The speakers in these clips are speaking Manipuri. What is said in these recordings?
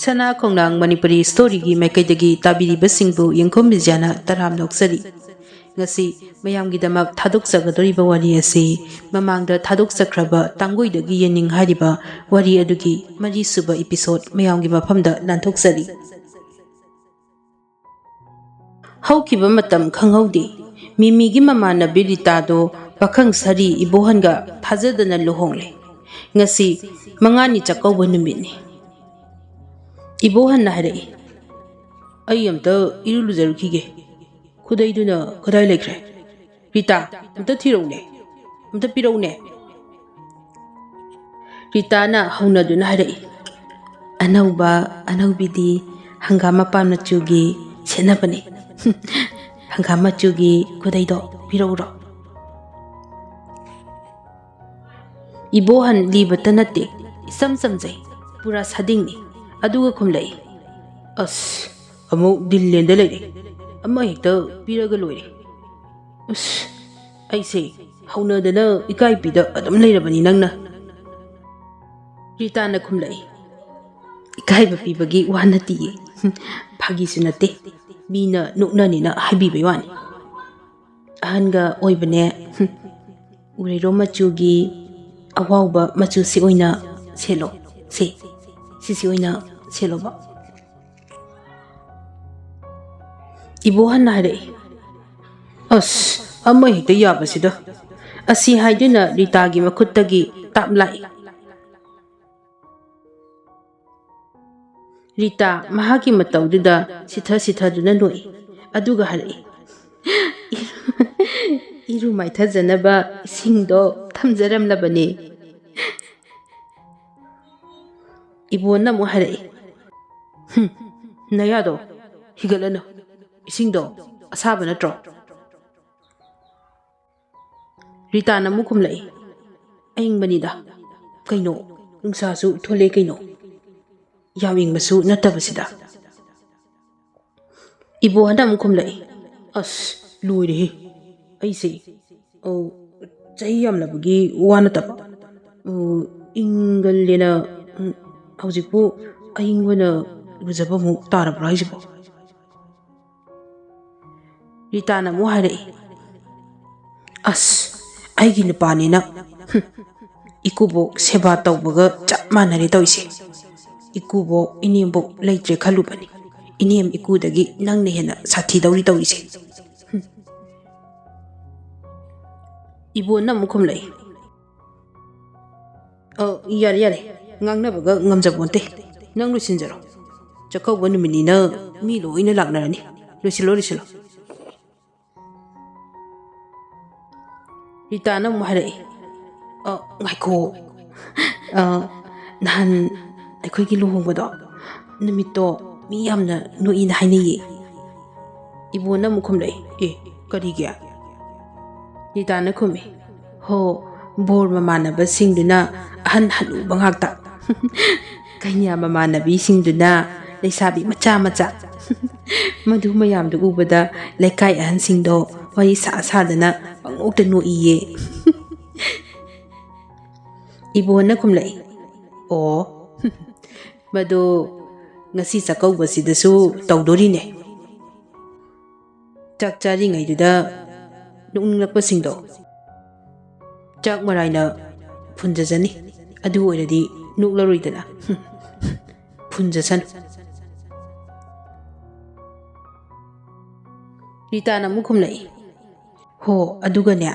Sana Kongnang Manipuri Story gi Maikaidagi Tabiribasingbu Yengkom Bijana Taram Noksari ngasi mayamgidamak thadoksagadoriba wari ase mamangda thadoksakraba tangoidagi yening hariba wari adugi mari suba episode mayamgi mafamda lantoksari haukiba matam khanghaude mimigi mamana Birita do pakhang sari ibohanga thajadana luhongle ngasi mangani chakauba numitni ibohan na harai ai amta irulujarukige Kudaiduna kadai lekre Rita amta thirone amta pirone Rita na haunaduna harai anaubi hangama pamna chugi senapane hangama chugi kudaido piroro Ibohan libata natte isam samjai pura sadingni aduga khumlai as amu dillenda leire amma hekta piraga loire us aise haunadana ikai pida adam leirabani nangna Rita na khumlai ikai ba pibagi wanati phagi sunate mina nuknani na habibai wani ahanga oibane ureiro machugi awauba machu si oina selo si oina selo ba Ibohan na harai as amma hekta yabasida asi haiduna Ritagi makuttagi taplai Rita mahaki mataududa sitha loi aduga harai iru maithajana singdo thamjaramlabane Ibona mo harai nayado higalana Isingdo asaba natro Rita na mukumlai aing manida kaino nungsasu thole kaino yawing masu natabasida Ibo handa mukumlai as luire aise chayam labagi wana taba ingalena haujipu aingwana rujaba mu tarabra haisibo Rita na mo harai as aigi nupani na ikubo seba taubaga chap manari tawise ikubo inimbo leitre khalubani inem ikudagi nangna hena sathi dauri tawise Ibo na mukhumlai yare ngangnabaga ngamjabonte nang lusinjaro chakauba numini na mi loina laknarani lusilo Rita na mo harai ngaiko nahan aikoigi luhongbado numito mi yamna nuina hainaye Ibo na mukhumlai karige Rita na khumi ho bor mamanaba singduna ahan hanuba ngakta kanya mamanabi singduna leisabi macha madu mayamdu ubada laikai ahan singdo wari sadana pangokta noiye Ibo na kumlai madu ngasi chakaubasidasu tawdorine chak charingaidуда nukninglakpasingdo chak maraina phunjajani adu oiradi nuklaroidana phunjasan Rita na mukhumlai ho adugane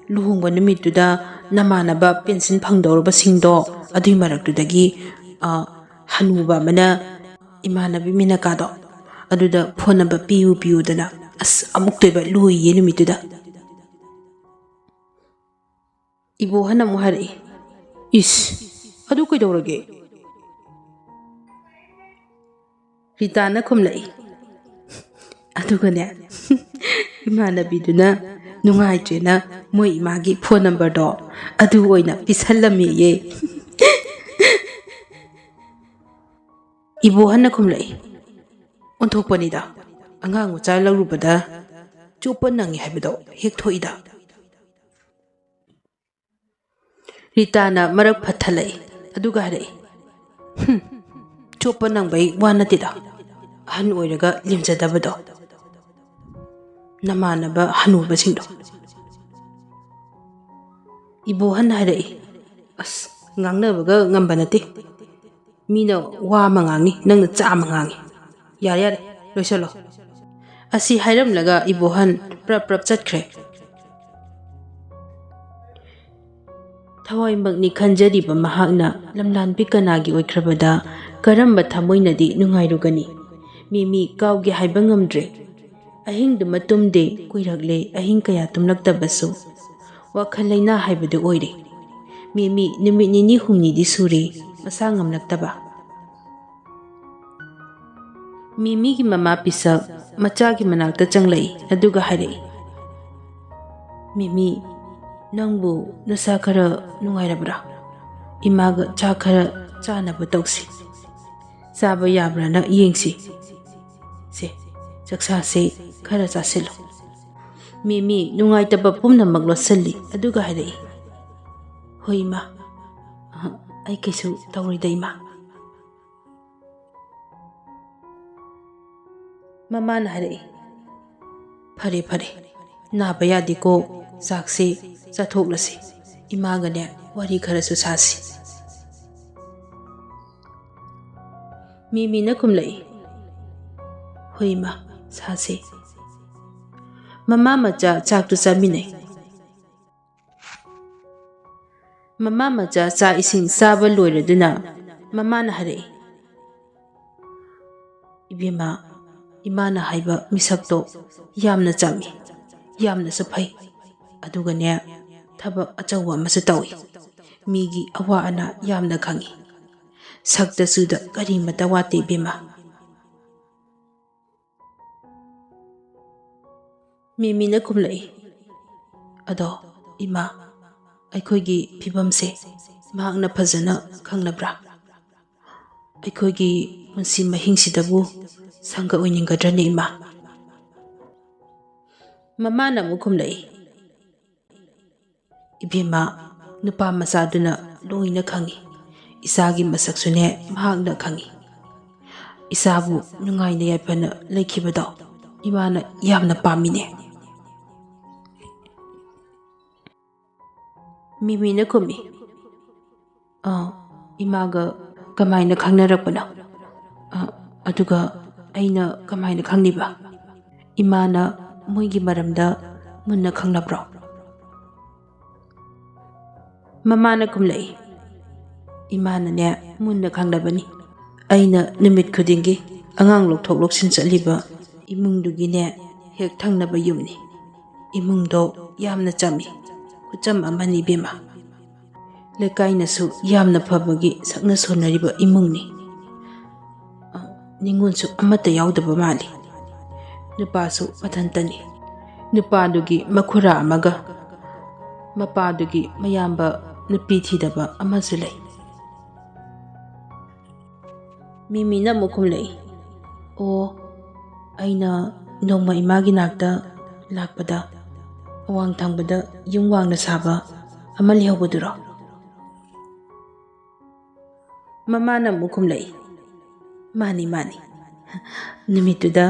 luhongba numituda namanaba pension phangdorba singdo adui maraktudagi hanuba mana imanabi minakado aduda phone number piu dana as amukteba luiye numituda Ibo hana mo harai is adu kaidorage Rita na khumlai adugane imanabiduna nungaitrena moi imagi phone number do adu oina pisallame ye Ibo hana khumlai onthokpanida angang macha larubada chupa nangi habado hek thoida Rita na marak phathalai aduga harai ꯆꯣꯞꯄ ꯅꯪꯕꯩ ꯋꯥ ꯅꯠꯇꯦꯗ ꯑꯍꯟ ꯑꯣꯏꯔꯒ ꯂꯦꯝꯖꯗꯕꯗꯣ ꯅꯃꯥꯟꯅꯕ ꯍꯅꯨꯕꯁꯤꯡꯗꯣ ꯏꯕꯣꯍꯟ ꯍꯥꯏꯔꯛꯏ ꯑꯁ ꯉꯥꯡꯅꯕꯒ ꯉꯝꯕ ꯅꯠꯇꯦ ꯃꯤꯅ ꯋꯥ ꯑꯃ ꯉꯥꯡꯅꯤ ꯅꯪꯅ ꯆꯥꯝꯃ ꯉꯥꯡꯉꯤ ꯌꯥꯔꯦ ꯌꯥꯔꯦ ꯂꯣꯏꯁꯜꯂꯣ ꯑꯁꯤ ꯍꯥꯏꯔꯝꯂꯒ ꯏꯕꯣꯍꯟ ꯄ꯭ꯔꯞ ꯆꯠꯈ꯭ꯔꯦ ꯊꯋꯥꯏꯃꯛꯅꯤ ꯈꯟꯖꯔꯤꯕ ꯃꯍꯥꯛꯅ ꯂꯝꯂꯥꯟꯕꯤ ꯀꯅꯥꯒꯤ ꯑꯣꯏꯈ꯭ꯔꯕꯗ ꯀꯔꯝꯕ ꯊꯃꯣꯏꯅꯗꯤ ꯅꯨꯡꯉꯥꯏꯔꯨꯒꯅꯤ ꯃꯤꯃꯤ ꯀꯥꯎꯒꯦ ꯍꯥꯏꯕ ꯉꯝꯗ꯭ꯔꯦ ꯑꯍꯤꯡꯗꯨꯃ ꯇꯨꯝꯗꯦ ꯀꯨꯏꯔꯛꯂꯦ ꯑꯍꯤꯡ ꯀꯌꯥ ꯇꯨꯝꯂꯛꯇꯕꯁꯨ ꯋꯥꯈꯜ ꯂꯩꯅꯥ ꯍꯥꯏꯕꯗꯨ ꯑꯣꯏꯔꯦ ꯃꯤꯃꯤ ꯅꯨꯃꯤꯠ ꯅꯤꯅꯤ ꯍꯨꯝꯅꯤꯗꯤ ꯁꯨꯔꯦ ꯃꯁꯥ ꯉꯝꯂꯛꯇꯕ ꯃꯤꯃꯤꯒꯤ ꯃꯃꯥ ꯄꯤꯁꯛ ꯃꯆꯥꯒꯤ ꯃꯅꯥꯛꯇ ꯆꯪꯂꯛꯏ ꯑꯗꯨꯒ ꯍꯥꯏꯔꯛꯏ ꯃꯤꯃꯤ ꯅꯪꯕꯨ ꯅꯁꯥ ꯈꯔ ꯅꯨꯡꯉꯥꯏꯔꯕ꯭ꯔꯥ ꯏꯃꯥꯒ ꯆꯥꯛ ꯈꯔ ꯆꯥꯅꯕ ꯇꯧꯁꯤ ꯆꯥꯕ ꯌꯥꯕ꯭ꯔꯥꯅ ꯌꯦꯡꯁꯤ ꯁꯦ ꯆꯥꯛꯁꯥꯁꯦ ꯈꯔ ꯆꯥꯁꯤꯜꯂꯨ ꯃꯤꯃꯤ ꯅꯨꯡꯉꯥꯏꯇꯕ ꯄꯨꯝꯅꯃꯛ ꯂꯣꯠꯁꯤꯜꯂꯤ ꯑꯗꯨꯒ ꯍꯥꯏꯔꯛꯏ ꯍꯣꯏ ꯏꯃꯥ ꯑꯩ ꯀꯩꯁꯨ ꯇꯧꯔꯣꯏꯗ ꯏꯃꯥ ꯃꯃꯥꯅ ꯍꯥꯏꯔꯛꯏ ꯐꯔꯦ ꯐꯔꯦ ꯅꯥꯕ ꯌꯥꯗꯦꯀꯣ ꯆꯥꯛꯁꯦ ꯆꯥꯊꯣꯛꯂꯁꯤ ꯏꯃꯥꯒꯅꯦ ꯋꯥꯔꯤ ꯈꯔꯁꯨ ꯁꯥꯁꯤ ꯃꯤꯃꯤꯅ ꯈꯨꯝꯂꯛꯏ ꯍꯣꯏ ꯏꯃꯥ ꯁꯥꯁꯤ ꯃꯃꯥ ꯃꯆꯥ ꯆꯥꯛꯇꯨ ꯆꯥꯃꯤꯟꯅꯩ ꯃꯃꯥ ꯃꯆꯥ ꯆꯥꯛ ꯏꯁꯤꯡ ꯆꯥꯕ ꯂꯣꯏꯔꯗꯨꯅ ꯃꯃꯥꯅ ꯍꯥꯏꯔꯛꯏ ꯏꯕꯦꯝꯃ ꯏꯃꯥꯅ ꯍꯥꯏꯕ ꯃꯤꯁꯛꯇꯣ ꯌꯥꯝꯅ ꯆꯝꯃꯤ ꯌꯥꯝꯅꯁꯨ ꯐꯩ ꯑꯗꯨꯒꯅꯦ ꯊꯕꯛ ꯑꯆꯧꯕ ꯑꯃꯁꯨ ꯇꯧꯏ ꯃꯤꯒꯤ ꯑꯋꯥ ꯑꯅꯥ ꯌꯥꯝꯅ ꯈꯪꯏ ꯁꯛꯇꯁꯨꯗ ꯀꯔꯤꯃꯇ ꯋꯥꯠꯇꯦ ꯏꯕꯦꯝꯃ ꯃꯤꯃꯤꯅ ꯈꯨꯝꯂꯛꯏ ꯑꯗꯣ ꯏꯃꯥ ꯑꯩꯈꯣꯏꯒꯤ ꯐꯤꯕꯝꯁꯦ ꯃꯍꯥꯛꯅ ꯐꯖꯅ ꯈꯪꯂꯕ꯭ꯔꯥ ꯑꯩꯈꯣꯏꯒꯤ ꯄꯨꯟꯁꯤ ꯃꯍꯤꯡꯁꯤꯗꯕꯨ ꯁꯪꯒ ꯑꯣꯏꯅꯤꯡꯒꯗ꯭ꯔꯅꯦ ꯏꯃꯥ ꯃꯃꯥꯅ ꯑꯃꯨꯛ ꯈꯨꯝꯂꯛꯏ ꯏꯕꯦꯝꯃ ꯅꯨꯄꯥ ꯃꯆꯥꯗꯨꯅ ꯂꯣꯏꯅ ꯈꯪꯏ ꯏꯆꯥꯒꯤ ꯃꯁꯛꯁꯨꯅꯦ ꯃꯍꯥꯛꯅ ꯈꯪꯏ ꯏꯆꯥꯕꯨ ꯅꯨꯡꯉꯥꯏꯅ ꯌꯥꯏꯐꯅ ꯂꯩꯈꯤꯕꯗꯣ ꯏꯃꯥꯅ ꯌꯥꯝꯅ ꯄꯥꯝꯃꯤꯅꯦ ꯃꯤꯃꯤꯅ ꯈꯨꯝꯃꯤ ꯏꯃꯥꯒ ꯀꯃꯥꯏꯅ ꯈꯪꯅꯔꯛꯄꯅꯣ ꯑꯗꯨꯒ ꯑꯩꯅ ꯀꯃꯥꯏꯅ ꯈꯪꯂꯤꯕ ꯏꯃꯥꯅ ꯃꯣꯏꯒꯤ ꯃꯔꯝꯗ ꯃꯨꯟꯅ ꯈꯪꯂꯕ꯭ꯔꯣ ꯃꯃꯥꯅ ꯈꯨꯝꯂꯛꯏ ꯏꯃꯥꯅꯅꯦ ꯃꯨꯟꯅ ꯈꯪꯂꯕꯅꯤ ꯑꯩꯅ ꯅꯨꯃꯤꯠ ꯈꯨꯗꯤꯡꯒꯤ ꯑꯉꯥꯡ ꯂꯧꯊꯣꯛ ꯂꯧꯁꯤꯟ ꯆꯠꯂꯤꯕ ꯏꯃꯨꯡꯗꯨꯒꯤꯅꯦ ꯍꯦꯛ ꯊꯪꯅꯕ ꯌꯨꯝꯅꯤ ꯏꯃꯨꯡꯗꯣ ꯌꯥꯝꯅ ꯆꯝꯃꯤ ꯈꯨꯆꯝ ꯑꯃꯅꯤ ꯏꯕꯦꯝꯃ ꯂꯩꯀꯥꯏꯅꯁꯨ ꯌꯥꯝꯅ ꯐꯕꯒꯤ ꯁꯛꯅ ꯁꯣꯟꯅꯔꯤꯕ ꯏꯃꯨꯡꯅꯤ ꯅꯤꯉꯣꯜꯁꯨ ꯑꯃꯠꯇ ꯌꯥꯎꯗꯕ ꯃꯥꯜꯂꯤ ꯅꯨꯄꯥꯁꯨ ꯃꯊꯟꯇꯅꯤ ꯅꯨꯄꯥꯗꯨꯒꯤ ꯃꯈꯨꯔꯥ ꯑꯃꯒ ꯃꯄꯥꯗꯨꯒꯤ ꯃꯌꯥꯝꯕ ꯅꯨꯄꯤ ꯊꯤꯗꯕ ꯑꯃꯁꯨ ꯂꯩ ꯃꯤꯃꯤꯅ ꯑꯃꯨꯛ ꯈꯨꯝꯂꯛꯏ ꯑꯣ ꯑꯩꯅ ꯅꯣꯡꯃ ꯏꯃꯥꯒꯤ ꯅꯥꯛꯇ ꯂꯥꯛꯄꯗ ꯑꯋꯥꯡ ꯊꯪꯕꯗ ꯌꯨꯝ ꯋꯥꯡꯅ ꯁꯥꯕ ꯑꯃ ꯂꯩꯍꯧꯕꯗꯨꯔꯣ ꯃꯃꯥꯅ ꯑꯃꯨꯛ ꯈꯨꯝꯂꯛꯏ ꯃꯥꯅꯤ ꯃꯥꯅꯤ ꯅꯨꯃꯤꯠꯇꯨꯗ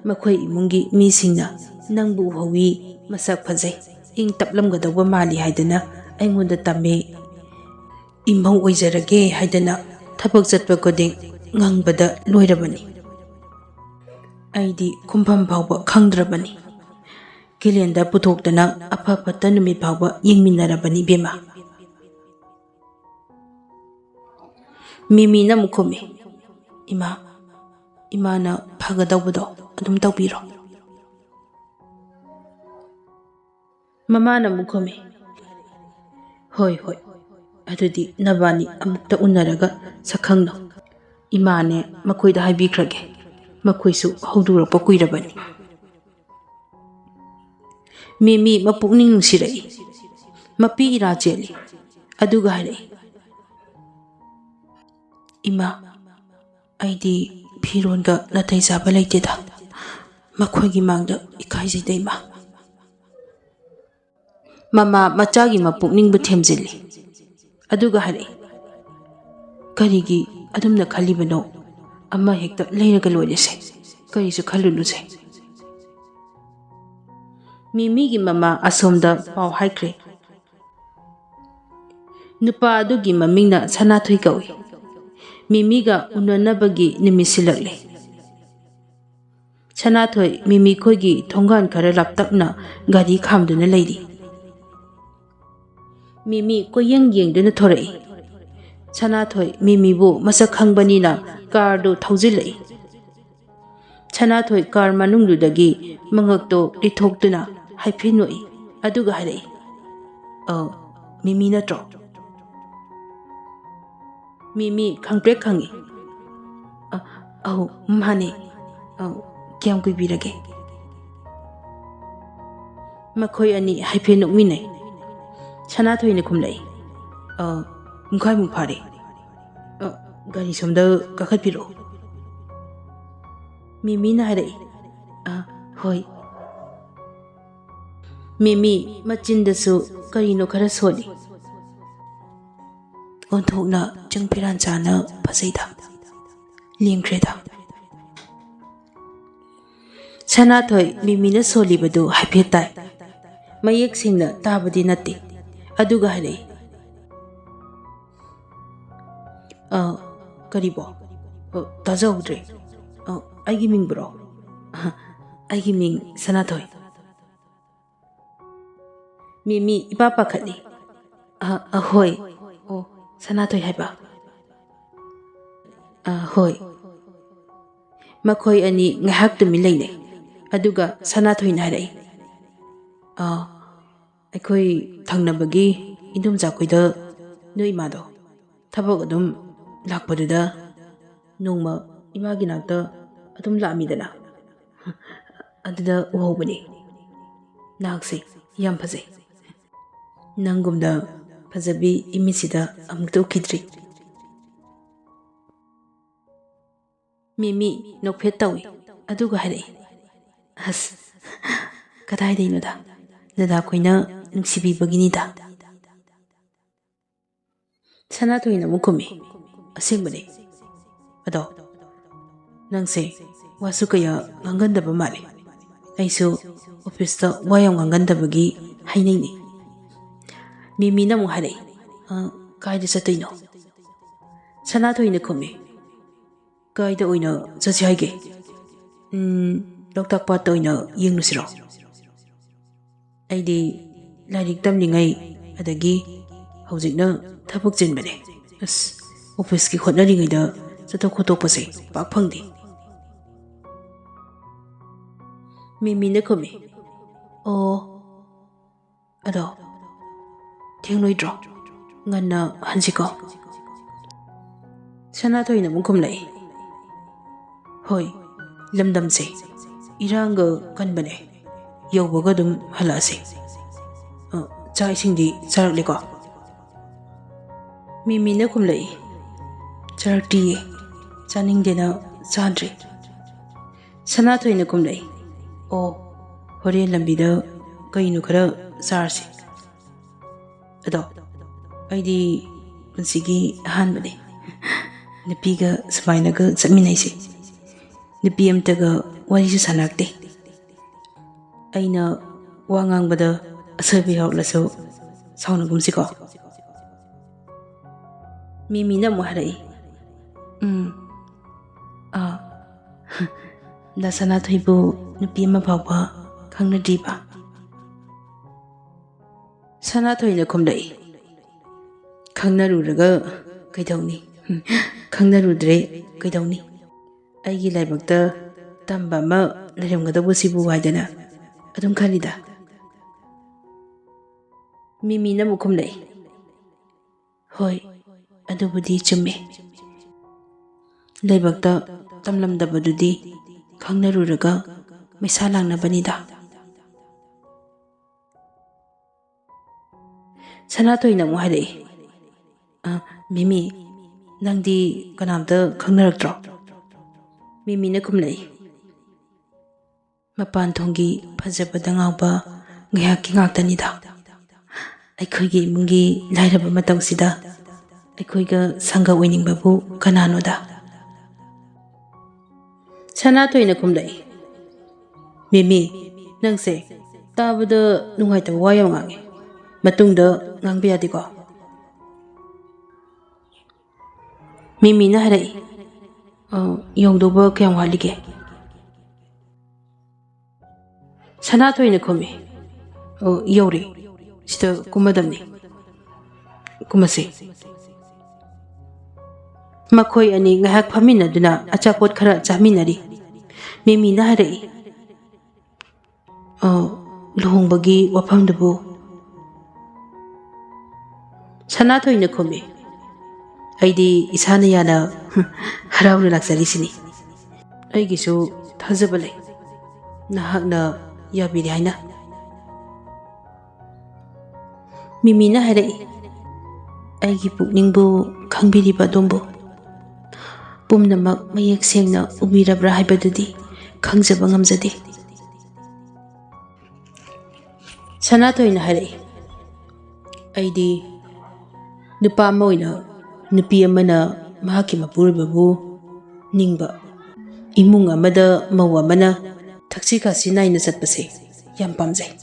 ꯃꯈꯣꯏ ꯏꯃꯨꯡꯒꯤ ꯃꯤꯁꯤꯡꯅ ꯅꯪꯕꯨ ꯎꯍꯧꯋꯤ ꯃꯁꯛ ꯐꯖꯩ ꯏꯪ ꯇꯞꯂꯝꯒꯗꯧꯕ ꯃꯥꯜꯂꯤ ꯍꯥꯏꯗꯅ ꯑꯩꯉꯣꯟꯗ ꯇꯝꯃꯤ ꯏꯃꯧ ꯑꯣꯏꯖꯔꯒꯦ ꯍꯥꯏꯗꯅ ꯊꯕꯛ ꯆꯠꯄ ꯈꯨꯗꯤꯡ ꯉꯪꯕꯗ ꯂꯣꯏꯔꯕꯅꯤ ꯑꯩꯗꯤ ꯈꯨꯝꯐꯝ ꯐꯥꯎꯕ ꯈꯪꯗ꯭ꯔꯕꯅꯤ ꯀꯦꯂꯦꯟꯗ ꯄꯨꯊꯣꯛꯇꯅ ꯑꯐ ꯐꯠꯇ ꯅꯨꯃꯤꯠ ꯐꯥꯎꯕ ꯌꯦꯡꯃꯤꯟꯅꯔꯕꯅꯤ ꯏꯕꯦꯝꯃ ꯃꯤꯃꯤꯅ ꯑꯃꯨꯛ ꯈꯨꯝꯃꯤ ꯏꯃꯥꯅ ꯐꯒꯗꯧꯕꯗꯣ ꯑꯗꯨꯝ ꯇꯧꯕꯤꯔꯣ ꯃꯃꯥꯅ ꯑꯃꯨꯛ ꯈꯨꯝꯃꯤ ꯍꯣꯏ ꯍꯣꯏ ꯑꯗꯨꯗꯤ ꯅꯕꯥꯅꯤ ꯑꯃꯨꯛꯇ ꯎꯅꯔꯒ ꯁꯛꯈꯪꯅꯧ ꯏꯃꯥꯅꯦ ꯃꯈꯣꯏꯗ ꯍꯥꯏꯕꯤꯈ꯭ꯔꯒꯦ ꯃꯈꯣꯏꯁꯨ ꯍꯧꯗꯣꯔꯛꯄ ꯀꯨꯏꯔꯕꯅꯤ ꯃꯤꯃꯤ ꯃꯄꯨꯛꯅꯤꯡ ꯅꯨꯡꯁꯤꯔꯛꯏ ꯃꯄꯤ ꯏꯔꯥ ꯆꯦꯜꯂꯤ ꯑꯗꯨꯒ ꯍꯥꯏꯔꯛꯏ ꯏꯃꯥ ꯑꯩꯗꯤ ꯐꯤꯔꯣꯟꯒ ꯅꯥꯇꯩ ꯆꯥꯕ ꯂꯩꯇꯦꯗ ꯃꯈꯣꯏꯒꯤ ꯃꯥꯡꯗ ꯏꯀꯥꯏꯖꯩꯗ ꯏꯃꯥ ꯃꯃꯥ ꯃꯆꯥꯒꯤ ꯃꯄꯨꯛꯅꯤꯡꯕꯨ ꯊꯦꯝꯖꯤꯜꯂꯤ ꯑꯗꯨꯒ ꯍꯥꯏꯔꯛꯏ ꯀꯔꯤꯒꯤ ꯑꯗꯨꯝꯅ ꯈꯜꯂꯤꯕꯅꯣ ꯑꯃ ꯍꯦꯛꯇ ꯂꯩꯔꯒ ꯂꯣꯏꯔꯦꯁꯦ, ꯀꯔꯤꯁꯨ ꯈꯜꯂꯨꯅꯨꯁꯦ꯫ ꯃꯤꯃꯤꯒꯤ ꯃꯃꯥ ꯑꯁꯣꯝꯗ ꯄꯥꯎ ꯍꯥꯏꯈ꯭ꯔꯦ꯫ ꯅꯨꯄꯥ ꯑꯗꯨꯒꯤ ꯃꯃꯤꯡꯅ ꯁꯅꯥꯊꯣꯏ ꯀꯧꯏ꯫ ꯃꯤꯃꯤꯒ ꯎꯅꯅꯕꯒꯤ ꯅꯨꯃꯤꯠ ꯁꯤꯜꯂꯛꯂꯦ꯫ ꯁꯅꯥꯊꯣꯏ ꯃꯤꯃꯤ ꯈꯣꯏꯒꯤ ꯊꯣꯡꯒꯥꯟ ꯈꯔ ꯂꯥꯞꯇꯛꯅ ꯒꯥꯔꯤ ꯈꯥꯝꯗꯨꯅ ꯂꯩꯔꯤ꯫ ꯃꯤꯃꯤ ꯀꯣꯏꯌꯦꯡ ꯌꯦꯡꯗꯨꯅ ꯊꯣꯔꯛꯏ꯫ ꯁꯅꯥꯊꯣꯏ ꯃꯤꯃꯤꯕꯨ ꯃꯁꯛ ꯈꯪꯕꯅꯤꯅ ꯀꯥꯔꯗꯨ ꯊꯧꯖꯤꯜꯂꯛꯏ꯫ ꯁꯅꯥꯊꯣꯏ ꯀꯥꯔ ꯃꯅꯨꯡꯗꯨꯗꯒꯤ ꯃꯉꯛꯇꯣ ꯂꯤꯊꯣꯛꯇꯨꯅ ꯍꯥꯏꯐꯦꯠ ꯅꯣꯛꯏ, ꯑꯗꯨꯒ ꯍꯥꯏꯔꯛꯏ, ꯃꯤꯃꯤ ꯅꯠꯇ꯭ꯔꯣ? ꯃꯤꯃꯤ ꯈꯪꯄ꯭ꯔꯦꯛ ꯈꯪꯏ꯫ ꯃꯥꯅꯦ, ꯀꯌꯥꯝ ꯀꯨꯏꯕꯤꯔꯒꯦ? ꯃꯈꯣꯏ ꯑꯅꯤ ꯍꯥꯏꯐꯦꯠ ꯅꯣꯛꯃꯤꯟꯅꯩ꯫ ꯁꯅꯥꯊꯣꯏꯅ ꯈꯨꯝꯂꯛꯏ, ꯄꯨꯡꯈꯥꯏꯃꯨꯛ ꯐꯥꯔꯦ꯫ ꯒꯥꯔꯤ ꯁꯣꯝꯗ ꯀꯥꯈꯠꯄꯤꯔꯛꯑꯣ꯫ ꯃꯤꯃꯤꯅ ꯍꯥꯏꯔꯛꯏ, ꯍꯣꯏ꯫ ꯃꯤꯃꯤ ꯃꯆꯤꯟꯗꯁꯨ ꯀꯔꯤꯅꯣ ꯈꯔ ꯁꯣꯜꯂꯤ꯫ ꯑꯣꯟꯊꯣꯛꯅ ꯆꯪ ꯐꯤꯔꯥꯟ ꯆꯥꯅ ꯐꯖꯩꯗ, ꯂꯦꯡꯈ꯭ꯔꯦꯗ꯫ ꯁꯅꯥꯊꯣꯏ ꯃꯤꯃꯤꯅ ꯁꯣꯜꯂꯤꯕꯗꯨ ꯍꯥꯏꯐꯦꯠ ꯇꯥꯏ, ꯃꯌꯦꯛ ꯁꯦꯡꯅ ꯇꯥꯕꯗꯤ ꯅꯠꯇꯦ, ꯑꯗꯨꯒ ꯍꯥꯏꯔꯛꯏ, ꯀꯔꯤꯕꯣ? ꯇꯥꯖꯍꯧꯗ꯭ꯔꯦ꯫ ꯑꯩꯒꯤ ꯃꯤꯡꯕꯨꯔꯣ? ꯑꯩꯒꯤ ꯃꯤꯡ ꯁꯅꯥꯊꯣꯏ꯫ ꯃꯤꯃꯤ ꯏꯄꯥ ꯄꯥꯈꯠꯂꯤ꯫ ꯍꯣꯏ, ꯁꯅꯥꯊꯣꯏ ꯍꯥꯏꯕ? ꯍꯣꯏ꯫ ꯃꯈꯣꯏ ꯑꯅꯤ ꯉꯥꯏꯍꯥꯛ ꯇꯨꯃꯤꯟ ꯂꯩꯅꯩ, ꯑꯗꯨꯒ ꯁꯅꯥꯊꯣꯏꯅ ꯍꯥꯏꯔꯛꯏ, ꯑꯩꯈꯣꯏ ꯊꯪꯅꯕꯒꯤ ꯏꯟꯗꯣꯝꯆꯥꯈꯣꯏꯗ ꯅꯣꯏ ꯏꯃꯥꯗꯣ ꯊꯕꯛ ꯑꯗꯨꯝ ꯂꯥꯛꯄꯗꯨꯗ ꯅꯣꯡꯃ ꯏꯃꯥꯒꯤ ꯅꯥꯛꯇ ꯑꯗꯨꯝ ꯂꯥꯛꯑꯝꯃꯤꯗꯅ, ꯑꯗꯨꯗ ꯎꯍꯧꯕꯅꯤ꯫ ꯅꯍꯥꯛꯁꯦ ꯌꯥꯝ ꯐꯖꯩ꯫ ꯅꯪꯒꯨꯝꯅ ꯐꯖꯕꯤ ꯏꯃꯤꯠꯁꯤꯗ ꯑꯃꯨꯛꯇ ꯎꯈꯤꯗ꯭ꯔꯤ꯫ ꯃꯤꯃꯤ ꯅꯣꯛꯐꯦꯠ ꯇꯧꯏ, ꯑꯗꯨꯒ ꯍꯥꯏꯔꯛꯏ, ꯀꯗꯥꯏꯗꯩꯅꯣꯗ, ꯗꯗꯥꯈꯣꯏꯅ ꯅꯨꯡꯁꯤꯕꯤꯕꯒꯤꯅꯤꯗ꯫ ꯁꯅꯥꯊꯣꯏꯅ ꯑꯃꯨꯛ ꯈꯨꯝꯃꯤ, ꯑꯁꯦꯡꯕꯅꯤ꯫ ꯑꯗꯣ ꯅꯪꯁꯦ ꯋꯥꯁꯨ ꯀꯌꯥ ꯉꯥꯡꯒꯟꯗꯕ ꯃꯥꯜꯂꯤ꯫ ꯑꯩꯁꯨ ꯑꯣꯐꯤꯁꯇ ꯋꯥ ꯌꯥꯝ ꯉꯥꯡꯒꯟꯗꯕꯒꯤ ꯍꯥꯏꯅꯩꯅꯤ꯫ ꯃꯤꯃꯤꯅ ꯑꯃꯨꯛ ꯍꯥꯏꯔꯛꯏ, ꯀꯥꯏꯗ ꯆꯠꯇꯣꯏꯅꯣ? ꯁꯅꯥꯊꯣꯏꯅ ꯈꯨꯝꯃꯤ, ꯀꯥꯏꯗ ꯑꯣꯏꯅ ꯆꯠꯁꯤ ꯍꯥꯏꯒꯦ? ꯂꯣꯛꯇꯥꯛ ꯄꯥꯠꯇ ꯑꯣꯏꯅ ꯌꯦꯡꯂꯨꯁꯤꯔꯣ? ꯑꯩꯗꯤ ꯂꯥꯏꯔꯤꯛ ꯇꯝꯂꯤꯉꯩ, ꯑꯗꯒꯤ ꯍꯧꯖꯤꯛꯅ ꯊꯕꯛ ꯆꯤꯟꯕꯅꯦ꯫ ꯑꯣꯐꯤꯁꯀꯤ ꯍꯣꯠꯅꯔꯤꯉꯩꯗ ꯆꯠꯊꯣꯛ ꯈꯣꯠꯇꯣꯛꯄꯁꯦ ꯄꯥꯛ ꯐꯪꯗꯦ꯫ ꯃꯤꯃꯤꯅ ꯈꯨꯝꯃꯤ, ꯑꯗꯣ ꯊꯦꯡꯂꯣꯏꯗ꯭ꯔꯣ? ꯉꯟꯅ ꯍꯟꯁꯤꯀꯣ? ꯁꯅꯥꯊꯣꯏꯅ ꯑꯃꯨꯛ ꯈꯨꯝꯂꯛꯏ, ꯍꯣꯏ, ꯂꯝꯗꯝꯁꯦ ꯏꯔꯥꯡꯒ ꯀꯟꯕꯅꯦ, ꯌꯧꯕꯒ ꯑꯗꯨꯝ ꯍꯜꯂꯛꯑꯁꯤ꯫ ꯆꯥꯛ ꯏꯁꯤꯡꯗꯤ ꯆꯥꯔꯛꯂꯦꯀꯣ? ꯃꯤꯃꯤꯅ ꯈꯨꯝꯂꯛꯏ, ꯆꯥꯔꯛꯇꯤꯌꯦ, ꯆꯥꯅꯤꯡꯗꯦꯅ ꯆꯥꯗ꯭ꯔꯤ꯫ ꯁꯅꯥꯊꯣꯏꯅ ꯈꯨꯝꯂꯛꯏ, ꯍꯣꯔꯦꯟ ꯂꯝꯕꯤꯗ ꯀꯩꯅꯣ ꯈꯔ ꯆꯥꯔꯁꯤ꯫ ꯑꯗꯣ ꯑꯩꯗꯤ ꯄꯨꯟꯁꯤꯒꯤ ꯑꯍꯥꯟꯕꯅꯦ ꯅꯨꯄꯤꯒ ꯁꯨꯃꯥꯏꯅꯒ ꯆꯠꯃꯤꯟꯅꯩꯁꯦ꯫ ꯅꯨꯄꯤ ꯑꯝꯇꯒ ꯋꯥꯔꯤꯁꯨ ꯁꯥꯟꯅꯔꯛꯇꯦ꯫ ꯑꯩꯅ ꯋꯥ ꯉꯥꯡꯕꯗ ꯑꯁꯣꯏꯕ ꯌꯥꯎꯔꯛꯂꯁꯨ ꯁꯥꯎꯅꯒꯨꯝꯁꯤꯀꯣ? ꯃꯤꯃꯤꯅ ꯑꯃꯨꯛ ꯍꯥꯏꯔꯛꯏ, ꯗꯥ ꯁꯅꯥꯊꯣꯏꯕꯨ ꯅꯨꯄꯤ ꯑꯃ ꯐꯥꯎꯕ ꯈꯪꯅꯗ꯭ꯔꯤꯕ? ꯁꯅꯥꯊꯣꯏꯅ ꯈꯨꯝꯂꯛꯏ, ꯈꯪꯅꯔꯨꯔꯒ ꯀꯩꯗꯧꯅꯤ? ꯈꯪꯅꯔꯨꯗ꯭ꯔꯦ ꯀꯩꯗꯧꯅꯤ? ꯑꯩꯒꯤ ꯂꯥꯏꯕꯛꯇ ꯇꯝꯕ ꯑꯃ ꯂꯩꯔꯝꯒꯗꯧꯕꯁꯤꯕꯨ ꯍꯥꯏꯗꯅ ꯑꯗꯨꯝ ꯈꯜꯂꯤꯗ꯫ ꯃꯤꯃꯤꯅ ꯑꯃꯨꯛ ꯈꯨꯝꯂꯛꯏ, ꯍꯣꯏ, ꯑꯗꯨꯕꯨꯗꯤ ꯆꯨꯝꯃꯦ꯫ ꯂꯥꯏꯕꯛꯇ ꯇꯝꯂꯝꯗꯕꯗꯨꯗꯤ ꯈꯪꯅꯔꯨꯔꯒ ꯃꯩꯁꯥ ꯂꯥꯡꯅꯕꯅꯤꯗ꯫ ꯁꯅꯥꯊꯣꯏꯅ ꯑꯃꯨꯛ ꯍꯥꯏꯔꯛꯏ, ꯃꯤꯃꯤ, ꯅꯪꯗꯤ ꯀꯅꯥꯝꯇ ꯈꯪꯅꯔꯛꯇ꯭ꯔꯣ? ꯃꯤꯃꯤꯅ ꯈꯨꯝꯂꯛꯏ, ꯃꯄꯥꯟ ꯊꯣꯡꯒꯤ ꯐꯖꯕꯗ ꯉꯥꯎꯕ ꯉꯥꯏꯍꯥꯛꯀꯤ ꯉꯥꯛꯇꯅꯤꯗ꯫ ꯑꯩꯈꯣꯏꯒꯤ ꯏꯃꯨꯡꯒꯤ ꯂꯥꯏꯔꯕ ꯃꯇꯧꯁꯤꯗ ꯑꯩꯈꯣꯏꯒ ꯁꯪꯒ ꯑꯣꯏꯅꯤꯡꯕꯕꯨ ꯀꯅꯥꯅꯣꯗ? Sanatoyna khumlai. Mimi, nangse tabada nungaitaba wa yam ngange. Matungda ngangba yadiko. Mimi na harai. Yongdoba kayang walige. Sanatoyna khumi. Yori. Sida kumadamni. Kumasi. Makoy ani ngahak paminaduna achapot khara chaminari. Mimi na harai. Luhongbagi wafamdabu. Sanatoyna khumi. Aidi isana yana harawna laksari. Aigisu thazaba lai. Nahakna yabiri haina. Mimi na harai. Aigi pukningbu khangbiriba dombu. Pumnamak mayek sengna ubirabra haibadudi khangjaba ngamjadi. Sanatoyna harai. Aidi nupa ama oina nupi amana mahaki mapuribabu ningba. Imung amada mawa amana thakchi khasi naina chatpase yam pamjai.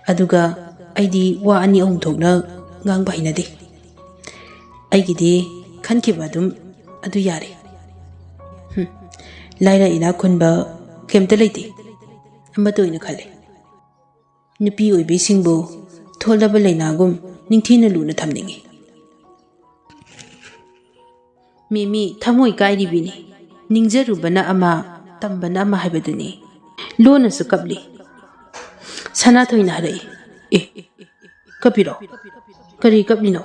Aduga aidi wa ani ahum thokna ngangba hinade. Aigidi khankiba adum adu yare. Laira ina khunba kemta leite. Amado ina khale. Nupi oibe singbo tholaba leinagum ningthina luna thamningi. Mimi thamoi kairibini. Ningjarubana ama tambana ama haibaduni. Lona su kapli. Sanatoyna harai. Kapiro. Kari kaplino.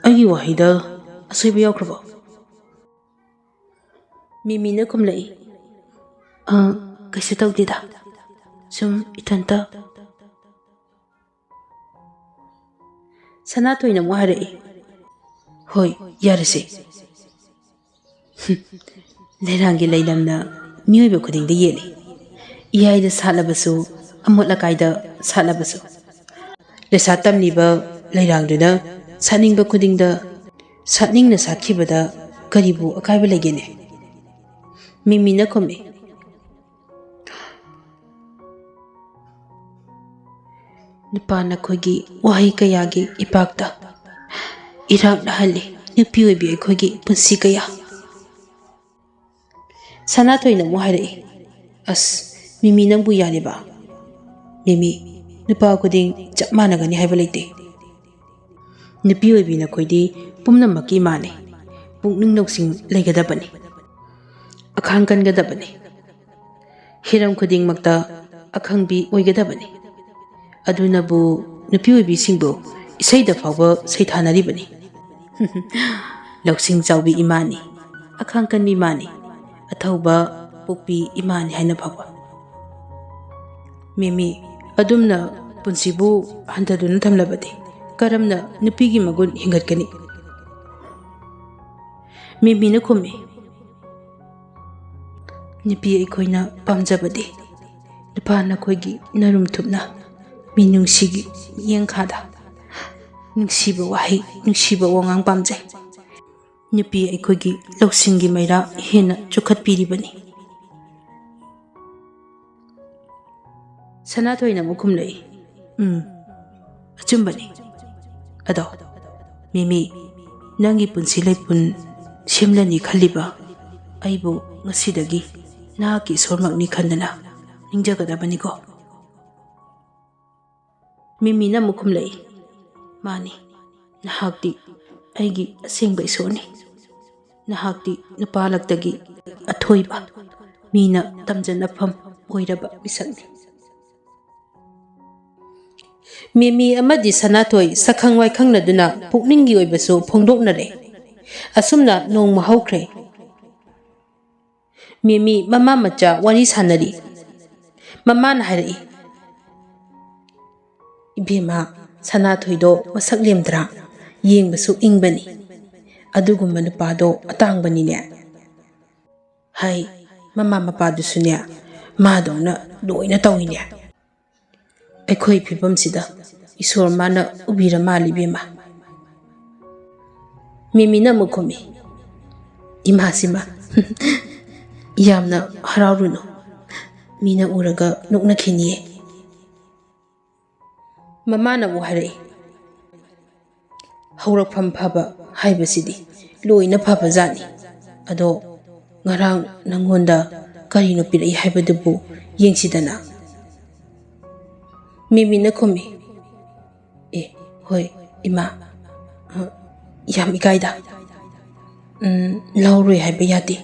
Agi wahida asoiba yaukrabo. Mimi na khumlai. Kaisa tawdida. Sum itanta. Sanatoyna mo harai. Hoi, yarase. Leirangi leilamna mioiba khudingda yeli. Iyaida salabasu amot lakaida salabasu. Lesa tamliba leirangduna saningba khudingda satningna sakhibada karibu akaiba legene. Mimi na khumi. Nupana khogi wahi kayagi ipakta. Irak nahali nupi oibi khogi punsi kaya. Sanatoyna mo harai. Mimi nangbu yariba. Mimi nupa khuding chap managani haiba leite. Nupi oibi na khoidi pumnamaki mane. Pukning noksing leigadabani. Akhang kangadabani. Hiram khuding makta akhangbi oigadabani. Adunabu nupi oibi singbo isaida fawba saithanaribani. Loksing chawbi imani. Akhang kanmi mani. Athauba pukpi imani haina fawba. Mimi adumna punsibu hantaduna thamlabadi. Karamna nupigi magun hingatkani. Mimi na khumi. Nupi aikoina pamjabadi. Nupana khoigi narum thupna. Minungsigi yengkhada. Nungsiba wahi nungsiba wangang pamjai. Nupi aikoigi lausingi maira hena chukhatpiribani. Sanatoyna mo khumlai. Achumbani. Ado. Mimi nangi punsi leipun semlani khaliba. Aibu ngasidagi nahaki sormakni khandana ningjagadabani ko. Mimi na mo khumlai. Mani. Nahakti aigi asengba isoni. Nahakti nupalaktagi athoiba. Mina tamjanafam oiraba misakni. Mimi amadi Sanatoy sakhang waikhang naduna pukningi oibasu phongdoknare. Asumna nongma haukre. Mimi mama macha wari sanari. Mama na harai. Ibema Sanatoy do masak lemdra. Yengbasu ingbani. Adugumba nupado atangbani ne. Hai mama mapadu ne. Madongna loina tawine. Aikoi phibamsida isor mana ubira mali bema. Mimi na mukhumi. Imasima. ꯌꯥꯝꯅ ꯍꯔꯥꯎꯔꯨꯅꯨ ꯃꯤꯅ ꯎꯔꯒ ꯅꯣꯛꯅꯈꯤꯅꯤꯌꯦ ꯃꯃꯥꯅ ꯑꯃꯨꯛ ꯍꯥꯏꯔꯛꯏ ꯍꯧꯔꯛꯐꯝ ꯐꯕ ꯍꯥꯏꯕꯁꯤꯗꯤ ꯂꯣꯏꯅ ꯐꯕ ꯖꯥꯠꯅꯤ ꯑꯗꯣ ꯉꯔꯥꯡ ꯅꯪꯉꯣꯟꯗ ꯀꯔꯤꯅꯣ ꯄꯤꯔꯛꯏ ꯍꯥꯏꯕꯗꯨꯕꯨ ꯌꯦꯡꯁꯤꯗꯅ ꯃꯤꯃꯤꯅ ꯈꯨꯝꯃꯤ ꯍꯣꯏ ꯏꯃꯥ ꯌꯥꯝ ꯏꯀꯥꯏꯗ ꯂꯧꯔꯣꯏ ꯍꯥꯏꯕ ꯌꯥꯗꯦ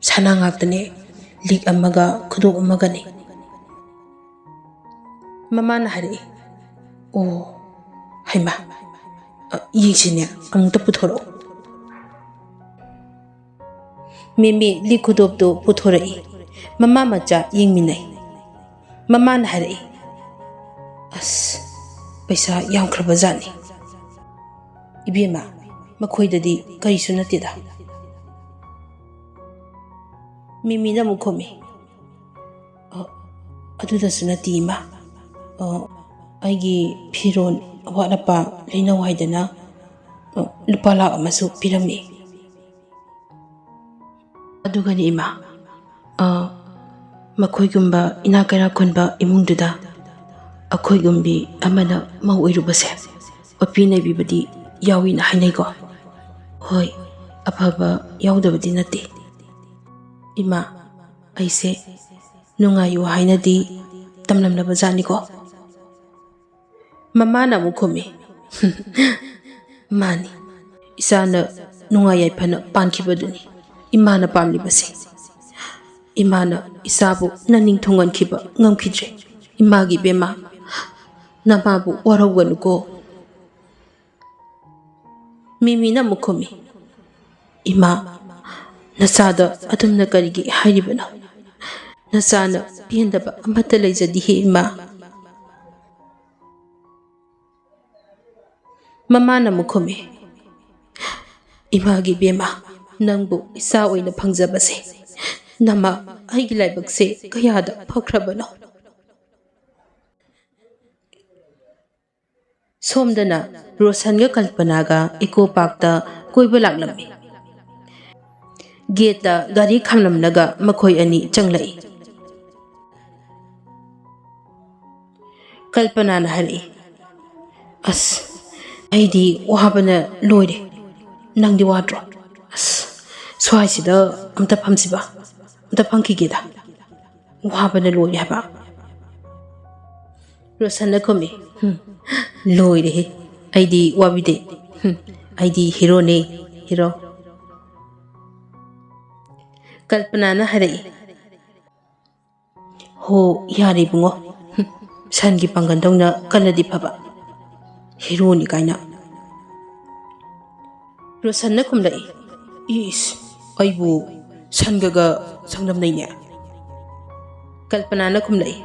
ꯁꯅꯥ ꯉꯥꯛꯇꯅꯦ ꯂꯤꯛ ꯑꯃꯒ ꯈꯨꯗꯣꯞ ꯑꯃꯒꯅꯦ ꯃꯃꯥꯅ ꯍꯥꯏꯔꯛꯏ ꯑꯣ ꯍꯩꯃꯥ ꯌꯦꯡꯁꯤꯅꯦ ꯑꯃꯨꯛꯇ ꯄꯨꯊꯣꯔꯛꯑꯣ ꯃꯤꯃꯤ ꯂꯤꯛ ꯈꯨꯗꯣꯞꯇꯨ ꯄꯨꯊꯣꯔꯛꯏ ꯃꯃꯥ ꯃꯆꯥ ꯌꯦꯡꯃꯤꯟꯅꯩ ꯃꯃꯥꯅ ꯍꯥꯏꯔꯛꯏ ꯑꯁ ꯄꯩꯁꯥ ꯌꯥꯝꯈ꯭ꯔꯕ ꯖꯥꯠꯅꯤ ꯏꯕꯦꯝꯃ ꯃꯈꯣꯏꯗꯗꯤ ꯀꯔꯤꯁꯨ ꯅꯠꯇꯦꯗ ꯃꯤꯃꯤꯅ ꯑꯃꯨꯛ ꯈꯨꯝꯃꯤ ꯑꯗꯨꯗꯁꯨ ꯅꯠꯇꯦ ꯏꯃꯥ ꯑꯩꯒꯤ ꯐꯤꯔꯣꯜ ꯑꯋꯥꯠ ꯑꯄꯥ ꯂꯩꯅꯧ ꯍꯥꯏꯗꯅ ꯂꯨꯄꯥ ꯂꯥꯛ ꯑꯃꯁꯨ ꯄꯤꯔꯝꯃꯤ ꯑꯗꯨꯒꯅꯤ ꯏꯃꯥ ꯃꯈꯣꯏꯒꯨꯝꯕ ꯏꯅꯥꯛ ꯀꯩꯔꯥꯛ ꯈꯨꯟꯕ ꯏꯃꯨꯡꯗꯨꯗ ꯑꯩꯈꯣꯏꯒꯨꯝꯕꯤ ꯑꯃꯅ ꯃꯧ ꯑꯣꯏꯔꯨꯕꯁꯦ ꯑꯣꯠꯄꯤ ꯅꯩꯕꯤꯕꯗꯤ ꯌꯥꯎꯏꯅ ꯍꯥꯏꯅꯩꯀꯣ ꯍꯣꯏ ꯑꯐꯕ ꯌꯥꯎꯗꯕꯗꯤ ꯅꯠꯇꯦ ꯏꯃꯥ ꯑꯩꯁꯦ ꯅꯨꯡꯉꯥꯏꯌꯨ ꯍꯥꯏꯅꯗꯤ ꯇꯝꯂꯝꯂꯕ ꯖꯥꯠꯅꯤꯀꯣ ꯃꯃꯥꯅ ꯑꯃꯨꯛ ꯈꯨꯝꯃꯤ ꯃꯥꯅꯤ ꯏꯆꯥꯅ ꯅꯨꯡꯉꯥꯏ ꯌꯥꯏꯐꯅ ꯄꯥꯟꯈꯤꯕꯗꯨꯅꯤ ꯏꯃꯥꯅ ꯄꯥꯝꯂꯤꯕꯁꯦ ꯏꯃꯥꯅ ꯏꯆꯥꯕꯨ ꯅꯅꯤꯡ ꯊꯨꯡꯍꯟꯈꯤꯕ ꯉꯝꯈꯤꯗ꯭ꯔꯦ ꯏꯃꯥꯒꯤ ꯕꯦꯝꯃ ꯅꯃꯥꯕꯨ ꯋꯥꯔꯧꯒꯅꯨꯀꯣ ꯃꯤꯃꯤꯅ ꯑꯃꯨꯛ ꯈꯨꯝꯃꯤ ꯏꯃꯥ ꯅꯆꯥꯗ ꯑꯗꯨꯝꯅ ꯀꯔꯤꯒꯤ ꯍꯥꯏꯔꯤꯕꯅꯣ ꯅꯆꯥꯅ ꯄꯦꯟꯗꯕ ꯑꯃꯠꯇ ꯂꯩꯖꯗꯤꯍꯦ ꯏꯃꯥ ꯃꯃꯥꯅ ꯑꯃꯨꯛ ꯈꯨꯝꯃꯤ ꯏꯃꯥꯒꯤ ꯕꯦꯝꯃ ꯅꯪꯕꯨ ꯏꯆꯥ ꯑꯣꯏꯅ ꯐꯪꯖꯕꯁꯦ ꯅꯃꯥ ꯑꯩꯒꯤ ꯂꯥꯏꯕꯛꯁꯦ ꯀꯌꯥꯗ ꯐꯈ꯭ꯔꯕꯅꯣ ꯁꯣꯝꯗꯅ ꯔꯣꯁꯟꯒ ꯀꯜꯄꯅꯥꯒ ꯏꯀꯣ ꯄꯥꯔꯛꯇ ꯀꯣꯏꯕ ꯂꯥꯛꯂꯝꯃꯤ ꯒꯦꯠꯇ ꯒꯥꯔꯤ ꯈꯥꯝꯂꯝꯂꯒ ꯃꯈꯣꯏ ꯑꯅꯤ ꯆꯪꯂꯛꯏ ꯀꯜꯄꯅꯥꯅ ꯍꯥꯏꯔꯛꯏ ꯑꯁ ꯑꯩꯗꯤ ꯋꯥꯕꯅ ꯂꯣꯏꯔꯦ ꯅꯪꯗꯤ ꯋꯥꯗ꯭ꯔꯣ ꯑꯁ ꯁ꯭ꯋꯥꯏꯁꯤꯗ ꯑꯝꯇ ꯐꯝꯁꯤꯕ ꯑꯝꯇ ꯐꯝꯈꯤꯒꯦꯗ ꯋꯥꯕꯅ ꯂꯣꯏꯔꯦ ꯍꯥꯏꯕ ꯔꯣꯁꯟꯅ ꯈꯨꯝꯃꯤ ꯂꯣꯏꯔꯦꯍꯦ ꯑꯩꯗꯤ ꯋꯥꯕꯤꯗꯦ ꯑꯩꯗꯤ ꯍꯤꯔꯣꯅꯦ ꯍꯤꯔꯣ ꯀꯜꯄꯅꯥꯅ ꯍꯥꯏꯔꯛꯏ ꯍꯣ ꯌꯥꯔꯦ ꯏꯕꯨꯡꯉꯣ ꯁꯟꯒꯤ ꯄꯥꯡꯒꯟꯗꯧꯅ ꯀꯜꯂꯗꯤ ꯐꯕ ꯍꯤꯔꯣꯅꯤ ꯀꯥꯏꯅ ꯔꯣꯁꯟꯅ ꯈꯨꯝꯂꯛꯏ ꯏꯁ ꯑꯩꯕꯨ ꯁꯟꯒꯒ ꯆꯥꯡꯗꯝꯅꯩꯅꯦ ꯀꯜꯄꯅꯥꯅ ꯈꯨꯝꯂꯛꯏ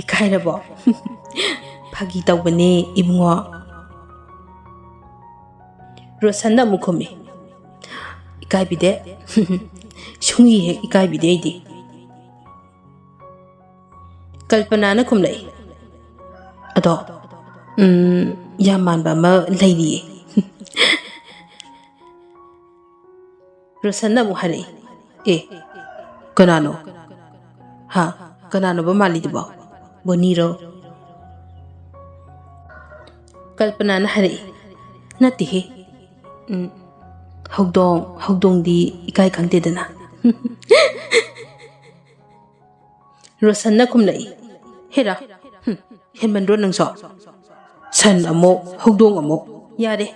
ꯏꯀꯥꯏꯔꯕꯣ ꯐꯥꯒꯤ ꯇꯧꯕꯅꯦ ꯏꯕꯨꯡꯉꯣ ꯔꯣꯁꯟꯅ ꯑꯃꯨꯛ ꯈꯨꯝꯃꯤ ꯏꯀꯥꯏꯕꯤꯗꯦ ꯁꯨꯡꯏ ꯍꯦꯛ ꯏꯀꯥꯏꯕꯤꯗꯦ ꯑꯩꯗꯤ ꯀꯜꯄꯅꯥꯅ ꯈꯨꯝꯂꯛꯏ ꯑꯗꯣ ꯌꯥꯝ ꯃꯥꯟꯕ ꯑꯃ ꯂꯩꯔꯤꯌꯦ ꯔꯣꯁꯟꯅ ꯑꯃꯨꯛ ꯍꯥꯏꯔꯛꯏ ꯀꯅꯥꯅꯣ ꯍꯥ ꯀꯅꯥꯅꯣꯕ ꯃꯥꯜꯂꯤꯗꯨꯕꯣ ꯕꯣꯅꯤꯔꯣ ꯀꯜꯄꯅꯥꯅ ꯍꯥꯏꯔꯛꯏ ꯅꯠꯇꯦꯍꯦ ꯍꯧꯗꯣꯡꯗꯤ ꯏꯀꯥꯏ ꯈꯪꯗꯦꯗꯅ ꯔꯣꯁꯟꯅ ꯈꯨꯝꯂꯛꯏ ꯍꯦꯔꯥ ꯍꯦꯟꯃꯟꯗ꯭ꯔꯣ ꯅꯪꯁꯨ ꯁꯟ ꯑꯃꯨꯛ ꯍꯧꯗꯣꯡ ꯑꯃꯨꯛ ꯌꯥꯔꯦ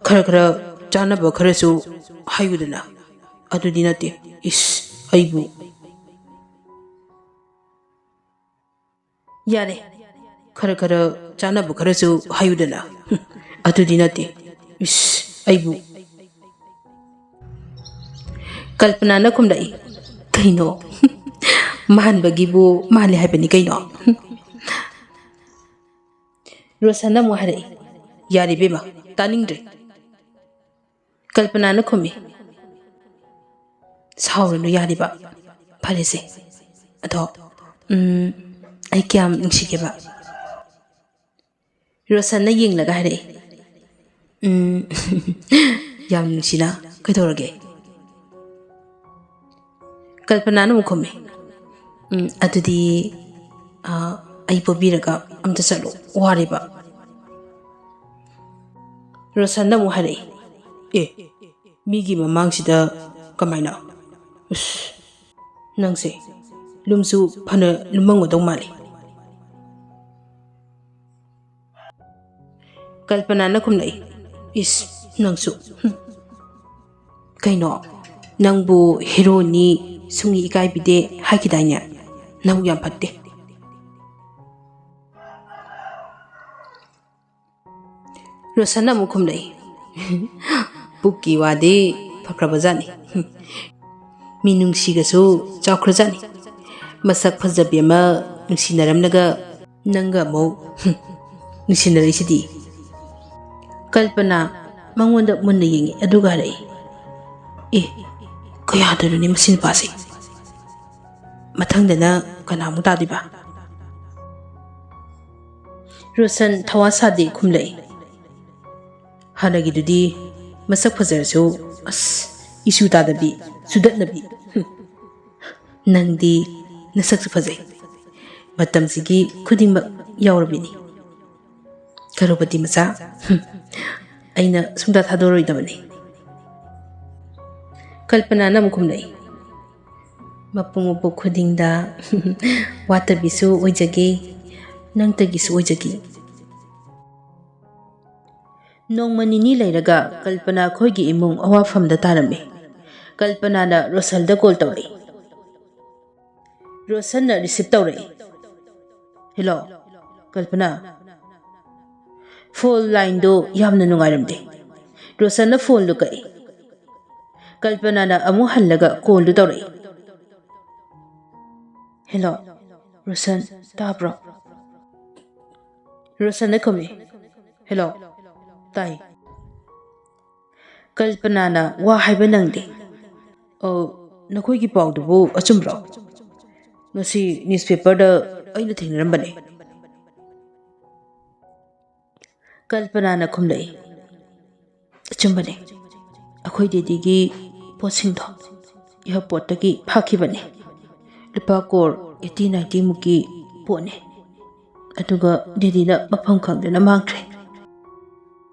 ꯈꯔ ꯆꯥꯅꯕ ꯈꯔꯁꯨ ꯍꯥꯏꯌꯨꯗꯅ ꯑꯗꯨꯗꯤ ꯅꯠꯇꯦ ꯏꯁ ꯑꯩꯕꯨ ꯌꯥꯔꯦ ꯈꯔ ꯆꯥꯅꯕ ꯈꯔꯁꯨ ꯍꯥꯏꯌꯨꯗꯅ ꯑꯗꯨꯗꯤ ꯅꯠꯇꯦ ꯏꯁ ꯑꯩꯕꯨ ꯀꯜꯄꯅꯥꯅ ꯈꯨꯝꯂꯛꯏ ꯀꯩꯅꯣ ꯃꯥꯟꯕꯒꯤꯕꯨ ꯃꯥꯜꯂꯦ ꯍꯥꯏꯕꯅꯤ ꯀꯩꯅꯣ ꯔꯣꯁꯟꯅ ꯑꯃꯨꯛ ꯍꯥꯏꯔꯛꯏ ꯌꯥꯔꯦ ꯕꯦꯝꯃ ꯇꯥꯅꯤꯡꯗ꯭ꯔꯦ ꯀꯜꯄꯅꯥꯅ ꯈꯨꯝꯃꯤ ꯁꯥꯎꯔꯅꯨ ꯌꯥꯔꯤꯕ ꯐꯔꯦꯁꯦ ꯑꯗꯣ ꯑꯩ ꯀꯌꯥꯝ ꯅꯨꯡꯁꯤꯒꯦꯕ ꯔꯣꯁꯟꯅ ꯌꯦꯡꯂꯒ ꯍꯥꯏꯔꯛꯏ ꯌꯥꯝ ꯅꯨꯡꯁꯤꯅ ꯀꯩꯗꯧꯔꯒꯦ ꯀꯜꯄꯅꯥꯅ ꯑꯃꯨꯛ ꯈꯨꯝꯃꯤ ꯑꯗꯨꯗꯤ ꯑꯩ ꯄꯣꯕꯤꯔꯒ ꯑꯝꯇ ꯆꯠꯂꯣ ꯋꯥꯔꯤꯕ ꯔꯣꯁꯟꯅ ꯑꯃꯨꯛ ꯍꯥꯏꯔꯛꯏ ꯃꯤꯒꯤ ꯃꯃꯥꯡꯁꯤꯗ ꯀꯃꯥꯏꯅ ꯅꯪꯁꯦ ꯂꯨꯝꯁꯨ ꯐꯅ ꯂꯨꯝꯃꯝꯒꯗꯧ ꯃꯥꯜꯂꯤ ꯀꯜꯄꯅꯥꯅ ꯈꯨꯝꯂꯛꯏ ꯅꯪꯁꯨ ꯀꯩꯅꯣ ꯅꯪꯕꯨ ꯍꯤꯔꯣꯅꯤ ꯁꯨꯡꯏ ꯏꯀꯥꯏꯕꯤꯗꯦ ꯍꯥꯏꯈꯤꯗꯥꯏꯅꯦ ꯅꯕꯨꯛ ꯌꯥꯝ ꯐꯠꯇꯦ ꯔꯣꯁꯟꯅ ꯑꯃꯨꯛ ꯈꯨꯝꯂꯛꯏ ꯄꯨꯛꯀꯤ ꯋꯥꯗꯤ ꯐꯈ꯭ꯔꯕꯖꯥꯠꯅꯤ ꯃꯤꯅꯨꯡꯁꯤꯒꯁꯨ ꯆꯥꯎꯈ꯭ꯔꯖꯥꯠꯅꯤ ꯃꯁꯛ ꯐꯖꯕꯤ ꯑꯃ ꯅꯨꯡꯁꯤꯅꯔꯝꯂꯒ ꯅꯪꯒ ꯑꯃꯨꯛ ꯅꯨꯡꯁꯤꯅꯔꯛꯏꯁꯤꯗꯤ ꯀꯜꯄꯅꯥ ꯃꯉꯣꯟꯗ ꯃꯨꯟꯅ ꯌꯦꯡꯉꯤ ꯑꯗꯨꯒ ꯍꯥꯏꯔꯛꯏ ꯀꯌꯥꯗꯅꯣꯅꯦ ꯃꯁꯤ ꯅꯨꯄꯥꯁꯦ ꯃꯊꯪꯗꯅ ꯀꯅꯥꯃꯨꯛ ꯇꯥꯗꯣꯏꯕ ꯔꯣꯁꯟ ꯊꯋꯥ ꯁꯥꯗꯦ ꯈꯨꯝꯂꯛꯏ ꯍꯥꯟꯅꯒꯤꯗꯨꯗꯤ ꯃꯁꯛ ꯐꯖꯔꯁꯨ ꯏꯁꯨ ꯇꯥꯗꯕꯤ ꯆꯨꯗꯠꯅꯕꯤ ꯅꯪꯗꯤ ꯅꯁꯛꯁꯨ ꯐꯖꯩ ꯃꯇꯝꯁꯤꯒꯤ ꯈꯨꯗꯤꯡꯃꯛ ꯌꯥꯎꯔꯕꯤꯅꯤ ꯀꯔꯣꯕꯇꯤ ꯃꯆꯥ ꯑꯩꯅ ꯁꯨꯡꯊꯥ ꯊꯥꯗꯣꯔꯣꯏꯗꯕꯅꯤ ꯀꯜꯄꯅꯥꯅ ꯑꯃꯨꯛ ꯈꯨꯝꯂꯛꯏ ꯃꯄꯣꯛ ꯃꯄꯣꯛ ꯈꯨꯗꯤꯡꯗ ꯋꯥꯠꯇꯕꯤꯁꯨ ꯑꯣꯏꯖꯒꯦ ꯅꯪꯇꯒꯤꯁꯨ ꯑꯣꯏꯖꯒꯦ ꯅꯣꯡꯃ ꯅꯤꯅꯤ ꯂꯩꯔꯒ ꯀꯜꯄꯅꯥ ꯈꯣꯏꯒꯤ ꯏꯃꯨꯡ ꯑꯋꯥꯐꯝꯗ ꯇꯥꯔꯝꯃꯤ ꯀꯜꯄꯅꯥꯅ ꯔꯣꯁꯜꯗ ꯀꯣꯜ ꯇꯧꯔꯛꯏ ꯔꯣꯁꯟꯅ ꯔꯤꯁꯤꯞ ꯇꯧꯔꯛꯏ ꯍꯦꯂꯣ ꯀꯜꯄꯅꯥ ꯐꯣꯟ ꯂꯥꯏꯟꯗꯣ ꯌꯥꯝꯅ ꯅꯨꯡꯉꯥꯏꯔꯝꯗꯦ ꯔꯣꯁꯟꯅ ꯐꯣꯟꯗꯨ ꯀꯛꯏ ꯀꯜꯄꯅꯥꯅ ꯑꯃꯨꯛ ꯍꯜꯂꯒ ꯀꯣꯜꯗꯨ ꯇꯧꯔꯛꯏ ꯍꯦꯂꯣ ꯔꯣꯁꯟ ꯇꯥꯕ꯭ꯔꯣ ꯔꯣꯁꯟꯅ ꯈꯨꯝꯃꯤ ꯍꯦꯂꯣ ꯇꯥꯏ ꯀꯜꯄꯅꯥꯅ ꯋꯥ ꯍꯥꯏꯕ ꯅꯪꯗꯦ ꯅꯈꯣꯏꯒꯤ ꯄꯥꯎꯗꯨꯕꯨ ꯑꯆꯨꯝꯕ꯭ꯔꯣ ꯉꯁꯤ ꯅ꯭ꯌꯨꯁꯄꯦꯄꯔꯗ ꯑꯩꯅ ꯊꯦꯡꯅꯔꯝꯕꯅꯦ ꯀꯜꯄꯅꯥꯅ ꯈꯨꯝꯂꯛꯏ ꯑꯆꯨꯝꯕꯅꯦ ꯑꯩꯈꯣꯏ ꯗꯦꯗꯤꯒꯤ ꯄꯣꯠꯁꯤꯡꯗꯣ ꯏꯌꯥꯔꯄꯣꯔꯠꯇꯒꯤ ꯐꯥꯈꯤꯕꯅꯦ ꯂꯨꯄꯥ ꯀꯣꯔ 80-90 ꯃꯨꯛꯀꯤ ꯄꯣꯠꯅꯦ ꯑꯗꯨꯒ ꯗꯦꯗꯤꯅ ꯃꯐꯝ ꯈꯪꯗꯅ ꯃꯥꯡꯈ꯭ꯔꯦ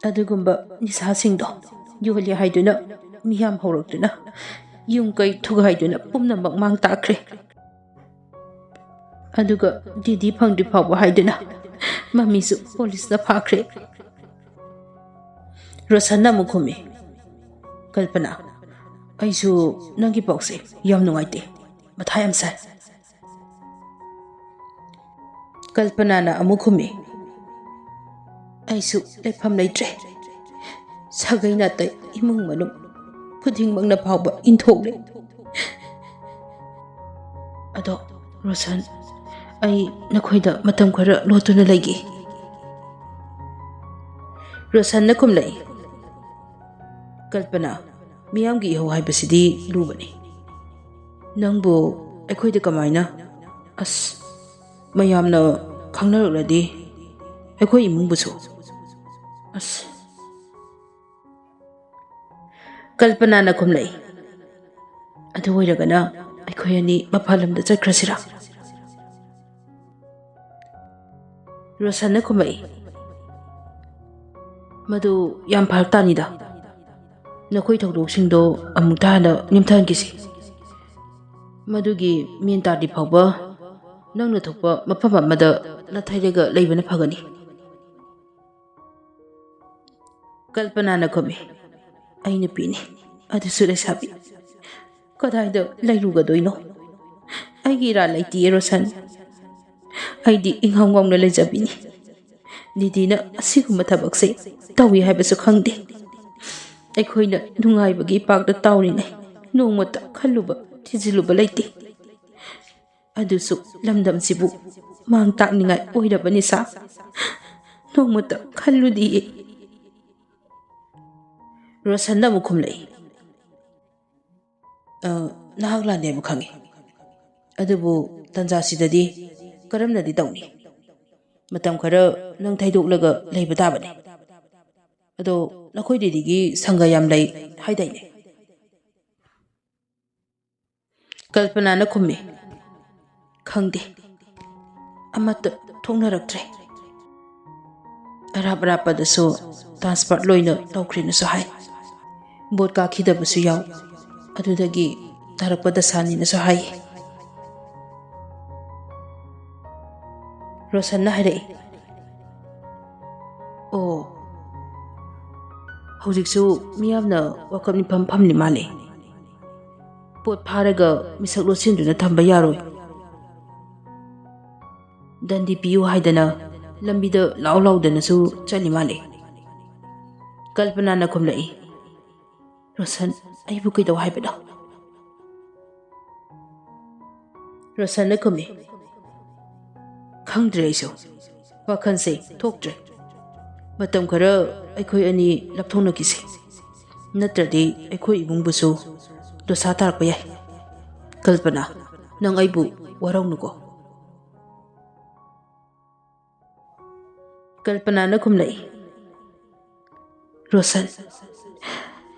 ꯑꯗꯨꯒꯨꯝꯕ ꯅꯤꯁꯥꯁꯤꯡꯗꯣ ꯌꯣꯜꯂꯦ ꯍꯥꯏꯗꯨꯅ ꯃꯤꯌꯥꯝ ꯍꯧꯔꯛꯇꯨꯅ ꯌꯨꯝ ꯀꯩ ꯊꯨꯒꯥꯏꯗꯨꯅ ꯄꯨꯝꯅꯃꯛ ꯃꯥꯡ ꯇꯥꯛꯈ꯭ꯔꯦ ꯑꯗꯨꯒ ꯗꯦꯗꯤ ꯐꯪꯗ꯭ꯔꯤ ꯐꯥꯎꯕ ꯍꯥꯏꯗꯨꯅ ꯃꯃꯤꯁꯨ ꯄꯣꯂꯤꯁꯅ ꯐꯥꯈ꯭ꯔꯦ ꯔꯣꯁꯟꯅ ꯑꯃꯨꯛ ꯈꯨꯝꯃꯤ ꯀꯜꯄꯅꯥ ꯑꯩꯁꯨ ꯅꯪꯒꯤ ꯄꯥꯎꯁꯦ ꯌꯥꯝ ꯅꯨꯡꯉꯥꯏꯇꯦ ꯃꯊꯥ ꯌꯥꯝ ꯁꯥꯏ ꯀꯜꯄꯅꯥꯅ ꯑꯃꯨꯛ ꯈꯨꯝꯃꯤ ꯑꯩꯁꯨ ꯂꯩꯐꯝ ꯂꯩꯇ꯭ꯔꯦ ꯁꯥꯒꯩ ꯅꯥꯇꯩ ꯏꯃꯨꯡ ꯃꯅꯨꯡ ꯈꯨꯗꯤꯡꯃꯛꯅ ꯐꯥꯎꯕ ꯏꯟꯊꯣꯛꯂꯦ ꯑꯗꯣ ꯔꯣꯁꯟ ꯑꯩ ꯅꯈꯣꯏꯗ ꯃꯇꯝ ꯈꯔ ꯂꯣꯠꯇꯨꯅ ꯂꯩꯒꯦ ꯔꯣꯁꯟꯅ ꯈꯨꯝꯂꯛꯏ ꯀꯜꯄꯅꯥ ꯃꯤꯌꯥꯝꯒꯤ ꯏꯍꯧ ꯍꯥꯏꯕꯁꯤꯗꯤ ꯂꯨꯕꯅꯤ ꯅꯪꯕꯨ ꯑꯩꯈꯣꯏꯗ ꯀꯃꯥꯏꯅ ꯃꯌꯥꯝꯅ ꯈꯪꯅꯔꯛꯂꯗꯤ ꯑꯩꯈꯣꯏ ꯏꯃꯨꯡꯕꯨꯁꯨ ꯀꯜꯄꯅꯥꯅ ꯈꯨꯝꯂꯛꯏ ꯑꯗꯨ ꯑꯣꯏꯔꯒꯅ ꯑꯩꯈꯣꯏ ꯑꯅꯤ ꯃꯄꯥꯟ ꯂꯝꯗ ꯆꯠꯈ꯭ꯔꯁꯤꯔꯥ ꯔꯣꯁꯟꯅ ꯈꯨꯝꯂꯛꯏ ꯃꯗꯨ ꯌꯥꯝ ꯐꯔꯛ ꯇꯥꯅꯤꯗ ꯅꯈꯣꯏ ꯊꯧꯗꯣꯛꯁꯤꯡꯗꯣ ꯑꯃꯨꯛꯇ ꯍꯥꯟꯅ ꯅꯦꯝꯊꯍꯟꯈꯤꯁꯤ ꯃꯗꯨꯒꯤ ꯃꯦꯟ ꯇꯥꯗ꯭ꯔꯤ ꯐꯥꯎꯕ ꯅꯪꯅ ꯊꯣꯛꯄ ꯃꯐꯝ ꯑꯃꯗ ꯅꯊꯩꯔꯒ ꯂꯩꯕꯅ ꯐꯒꯅꯤ ꯀꯜꯄꯅꯥꯅ ꯈꯨꯝꯃꯤ ꯑꯩ ꯅꯨꯄꯤꯅꯤ ꯑꯗꯨꯁꯨ ꯂꯩꯁꯥꯕꯤ ꯀꯗꯥꯏꯗ ꯂꯩꯔꯨꯒꯗꯣꯏꯅꯣ ꯑꯩꯒꯤ ꯏꯔꯥꯜ ꯂꯩꯇꯤꯌꯦ ꯔꯣꯁꯟ ꯑꯩꯗꯤ ꯏꯉꯥꯎ ꯉꯥꯎꯅ ꯂꯩꯖꯕꯤꯅꯤ ꯗꯤꯗꯤꯅ ꯑꯁꯤꯒꯨꯝꯕ ꯊꯕꯛꯁꯦ ꯇꯧꯏ ꯍꯥꯏꯕꯁꯨ ꯈꯪꯗꯦ ꯑꯩꯈꯣꯏꯅ ꯅꯨꯡꯉꯥꯏꯕꯒꯤ ꯄꯥꯛꯇ ꯇꯥꯎꯔꯤꯉꯩ ꯅꯣꯡꯃꯇ ꯈꯜꯂꯨꯕ ꯊꯤꯖꯤꯜꯂꯨꯕ ꯂꯩꯇꯦ ꯑꯗꯨꯁꯨ ꯂꯝꯗꯝꯁꯤꯕꯨ ꯃꯥꯡ ꯇꯥꯛꯅꯤꯡꯉꯥꯏ ꯑꯣꯏꯔꯕꯅꯤ ꯁꯥ ꯅꯣꯡꯃꯇ ꯈꯜꯂꯨꯗꯤꯌꯦ ꯔꯣꯁꯟꯅ ꯑꯃꯨꯛ ꯈꯨꯝꯂꯛꯏ ꯅꯍꯥꯛ ꯂꯥꯟꯗꯦ ꯍꯥꯏꯕ ꯈꯪꯉꯤ ꯑꯗꯨꯕꯨ ꯇꯟꯖꯥꯁꯤꯗꯗꯤ ꯀꯔꯝꯅꯗꯤ ꯇꯧꯅꯤ ꯃꯇꯝ ꯈꯔ ꯅꯪ ꯊꯩꯗꯣꯛꯂꯒ ꯂꯩꯕ ꯇꯥꯕꯅꯤ ꯑꯗꯣ ꯅꯈꯣꯏ ꯗꯦꯗꯤꯒꯤ ꯁꯪꯒ ꯌꯥꯝ ꯂꯩ ꯍꯥꯏꯗꯥꯏꯅꯦ ꯀꯜꯄꯅꯥꯅ ꯈꯨꯝꯃꯤ, ꯈꯪꯗꯦ, ꯑꯃꯠꯇ ꯊꯣꯛꯅꯔꯛꯇ꯭ꯔꯦ꯫ ꯑꯔꯥꯞ ꯑꯔꯥꯞꯄꯗꯁꯨ ꯇ꯭ꯔꯥꯟꯁꯐꯔ ꯂꯣꯏꯅ ꯇꯧꯈ꯭ꯔꯦꯅꯁꯨ ꯍꯥꯏ꯫ ꯕꯣꯠ ꯀꯥꯈꯤꯗꯕꯁꯨ ꯌꯥꯎ, ꯑꯗꯨꯗꯒꯤ ꯇꯥꯔꯛꯄ ꯗꯁꯥꯅꯤꯅꯁꯨ ꯍꯥꯏ꯫ ꯔꯣꯁꯟꯅ ꯍꯥꯏꯔꯛꯏ, ꯑꯣ, ꯍꯧꯖꯤꯛꯁꯨ ꯃꯤꯌꯥꯝꯅ ꯋꯥꯀꯞ ꯃꯤꯐꯝ ꯐꯝꯂꯤ ꯃꯥꯜꯂꯦ꯫ ꯄꯣꯠ ꯐꯥꯔꯒ ꯃꯤꯁꯛ ꯂꯣꯠꯁꯤꯟꯗꯨꯅ ꯊꯝꯕ ꯌꯥꯔꯣꯏ꯫ ꯗꯟꯗꯤ ꯄꯤꯌꯨ ꯍꯥꯏꯗꯅ ꯂꯝꯕꯤꯗ ꯂꯥꯎ ꯂꯥꯎꯗꯅꯁꯨ ꯆꯠꯂꯤ ꯃꯥꯜꯂꯦ꯫ ꯀꯜꯄꯅꯥꯅ ꯈꯨꯝꯂꯛꯏ, ꯔꯣꯁꯟ, ꯑꯩꯕꯨ ꯀꯩꯗꯧ ꯍꯥꯏꯕꯅꯣ? ꯔꯣꯁꯟꯅ ꯈꯨꯝꯃꯤ, ꯈꯪꯗ꯭ꯔꯦ, ꯑꯩꯁꯨ ꯋꯥꯈꯜꯁꯦ ꯊꯣꯛꯇ꯭ꯔꯦ꯫ ꯃꯇꯝ ꯈꯔ ꯑꯩꯈꯣꯏ ꯑꯅꯤ ꯂꯥꯞꯊꯣꯛꯅꯈꯤꯁꯤ, ꯅꯠꯇ꯭ꯔꯗꯤ ꯑꯩꯈꯣꯏ ꯏꯃꯨꯡꯕꯨꯁꯨ ꯗꯣꯁꯥ ꯇꯥꯔꯛꯄ ꯌꯥꯏ꯫ ꯀꯜꯄꯅꯥ, ꯅꯪ ꯑꯩꯕꯨ ꯋꯥꯔꯧꯅꯨꯀꯣ꯫ ꯀꯜꯄꯅꯥꯅ ꯈꯨꯝꯂꯛꯏ, ꯔꯣꯁꯟ,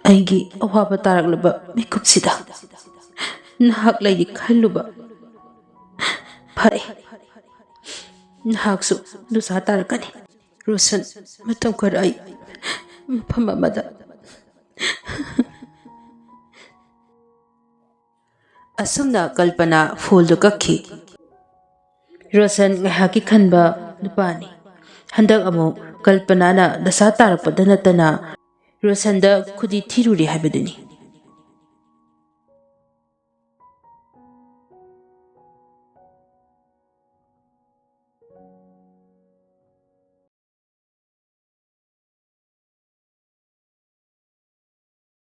ꯑꯩꯒꯤ ꯑꯋꯥꯕ ꯇꯥꯔꯛꯂꯕ ꯃꯤꯀꯨꯞꯁꯤꯗ ꯅꯍꯥꯛ ꯂꯩꯔꯤ ꯈꯜꯂꯨꯕ ꯐꯔꯦ꯫ ꯅꯍꯥꯛꯁꯨ ꯗꯣꯁꯥ ꯇꯥꯔꯛꯀꯅꯤ꯫ ꯔꯣꯁꯟ, ꯃꯇꯝ ꯈꯔ ꯑꯩ ꯃꯐꯝ ꯑꯃꯗ ꯑꯁꯨꯝꯅ ꯀꯜꯄꯅꯥ ꯐꯣꯜꯗꯨ ꯀꯛꯈꯤ꯫ ꯔꯣꯁꯟ ꯉꯥꯏꯍꯥꯛꯀꯤ ꯈꯟꯕ ꯅꯨꯄꯥꯅꯤ꯫ ꯍꯟꯗꯛ ꯑꯃꯨꯛ ꯀꯜꯄꯅꯥꯅ ꯗꯁꯥ ꯇꯥꯔꯛꯄꯗ ꯅꯠꯇꯅ ꯔꯣꯁꯟꯗ ꯈꯨꯗꯤ ꯊꯤꯔꯨꯔꯦ ꯍꯥꯏꯕꯗꯨꯅꯤ꯫